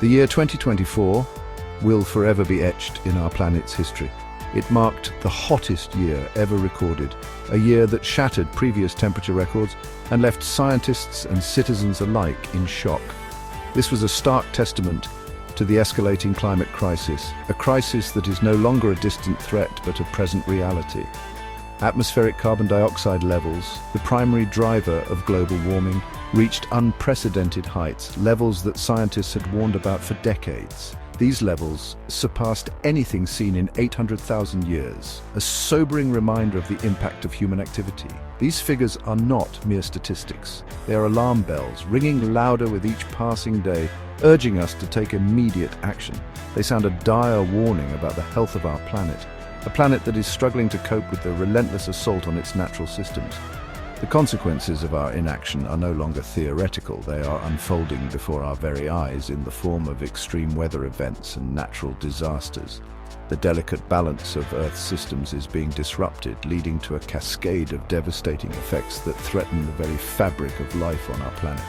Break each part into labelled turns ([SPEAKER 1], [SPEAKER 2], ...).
[SPEAKER 1] The year 2024 will forever be etched in our planet's history. It marked the hottest year ever recorded, a year that shattered previous temperature records and left scientists and citizens alike in shock. This was a stark testament to the escalating climate crisis, a crisis that is no longer a distant threat but a present reality. Atmospheric carbon dioxide levels, the primary driver of global warming, reached unprecedented heights, levels that scientists had warned about for decades. These levels surpassed anything seen in 800,000 years, a sobering reminder of the impact of human activity. These figures are not mere statistics. They are alarm bells, ringing louder with each passing day, urging us to take immediate action. They sound a dire warning about the health of our planet, a planet that is struggling to cope with the relentless assault on its natural systems. The consequences of our inaction are no longer theoretical. They are unfolding before our very eyes in the form of extreme weather events and natural disasters. The delicate balance of Earth's systems is being disrupted, leading to a cascade of devastating effects that threaten the very fabric of life on our planet.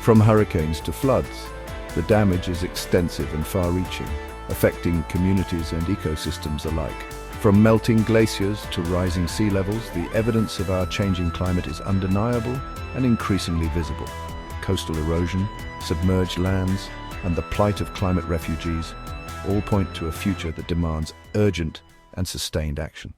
[SPEAKER 1] From hurricanes to floods, the damage is extensive and far-reaching, affecting communities and ecosystems alike. From melting glaciers to rising sea levels, the evidence of our changing climate is undeniable and increasingly visible. Coastal erosion, submerged lands, and the plight of climate refugees all point to a future that demands urgent and sustained action.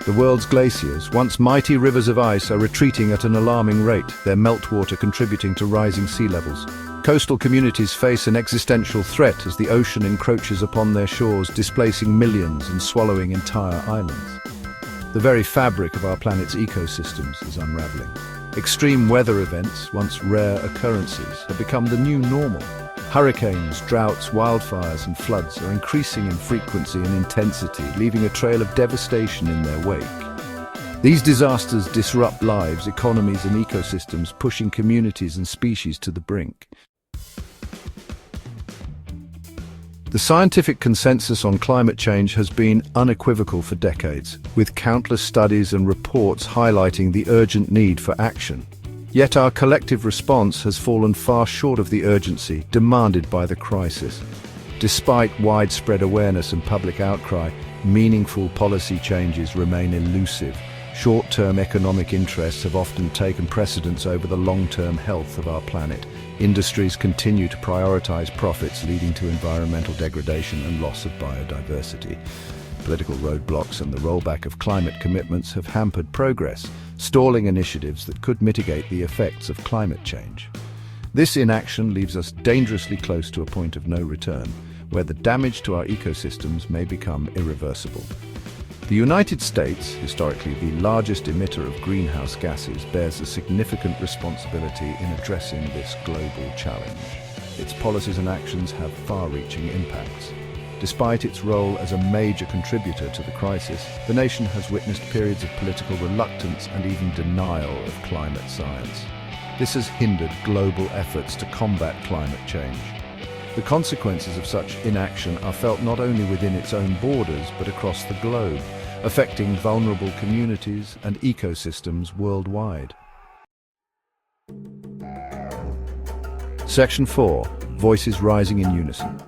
[SPEAKER 1] The world's glaciers, once mighty rivers of ice, are retreating at an alarming rate, their meltwater contributing to rising sea levels. Coastal communities face an existential threat as the ocean encroaches upon their shores, displacing millions and swallowing entire islands. The very fabric of our planet's ecosystems is unraveling. Extreme weather events, once rare occurrences, have become the new normal. Hurricanes, droughts, wildfires, and floods are increasing in frequency and intensity, leaving a trail of devastation in their wake. These disasters disrupt lives, economies, and ecosystems, pushing communities and species to the brink. The scientific consensus on climate change has been unequivocal for decades, with countless studies and reports highlighting the urgent need for action. Yet our collective response has fallen far short of the urgency demanded by the crisis. Despite widespread awareness and public outcry, meaningful policy changes remain elusive. Short-term economic interests have often taken precedence over the long-term health of our planet. Industries continue to prioritize profits, leading to environmental degradation and loss of biodiversity. Political roadblocks and the rollback of climate commitments have hampered progress, stalling initiatives that could mitigate the effects of climate change. This inaction leaves us dangerously close to a point of no return, where the damage to our ecosystems may become irreversible. The United States, historically the largest emitter of greenhouse gases, bears a significant responsibility in addressing this global challenge. Its policies and actions have far-reaching impacts. Despite its role as a major contributor to the crisis, the nation has witnessed periods of political reluctance and even denial of climate science. This has hindered global efforts to combat climate change. The consequences of such inaction are felt not only within its own borders but across the globe, affecting vulnerable communities and ecosystems worldwide. Section 4. Voices rising in unison.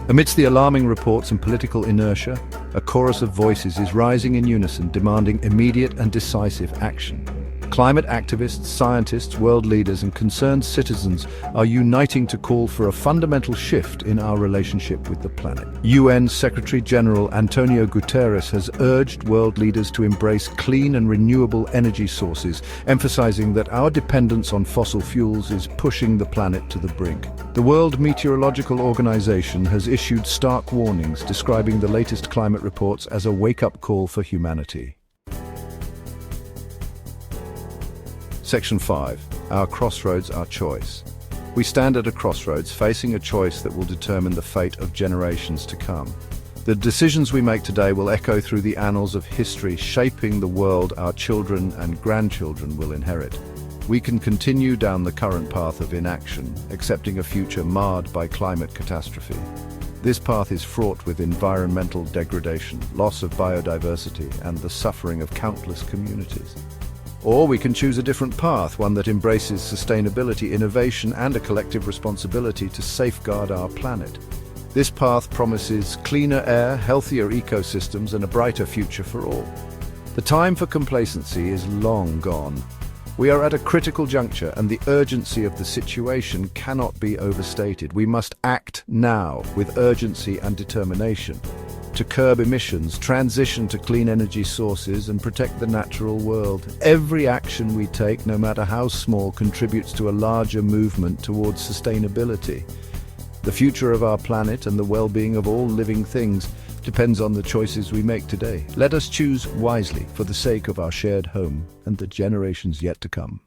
[SPEAKER 1] Amidst the alarming reports and political inertia, a chorus of voices is rising in unison, demanding immediate and decisive action. Climate activists, scientists, world leaders, and concerned citizens are uniting to call for a fundamental shift in our relationship with the planet. UN Secretary-General Antonio Guterres has urged world leaders to embrace clean and renewable energy sources, emphasizing that our dependence on fossil fuels is pushing the planet to the brink. The World Meteorological Organization has issued stark warnings, describing the latest climate reports as a wake-up call for humanity. Section 5. Our crossroads, our choice. We stand at a crossroads, facing a choice that will determine the fate of generations to come. The decisions we make today will echo through the annals of history, shaping the world our children and grandchildren will inherit. We can continue down the current path of inaction, accepting a future marred by climate catastrophe. This path is fraught with environmental degradation, loss of biodiversity, and the suffering of countless communities. Or we can choose a different path, one that embraces sustainability, innovation, and a collective responsibility to safeguard our planet. This path promises cleaner air, healthier ecosystems, and a brighter future for all. The time for complacency is long gone. We are at a critical juncture, and the urgency of the situation cannot be overstated. We must act now with urgency and determination to curb emissions, transition to clean energy sources, and protect the natural world. Every action we take, no matter how small, contributes to a larger movement towards sustainability. The future of our planet and the well-being of all living things depends on the choices we make today. Let us choose wisely for the sake of our shared home and the generations yet to come.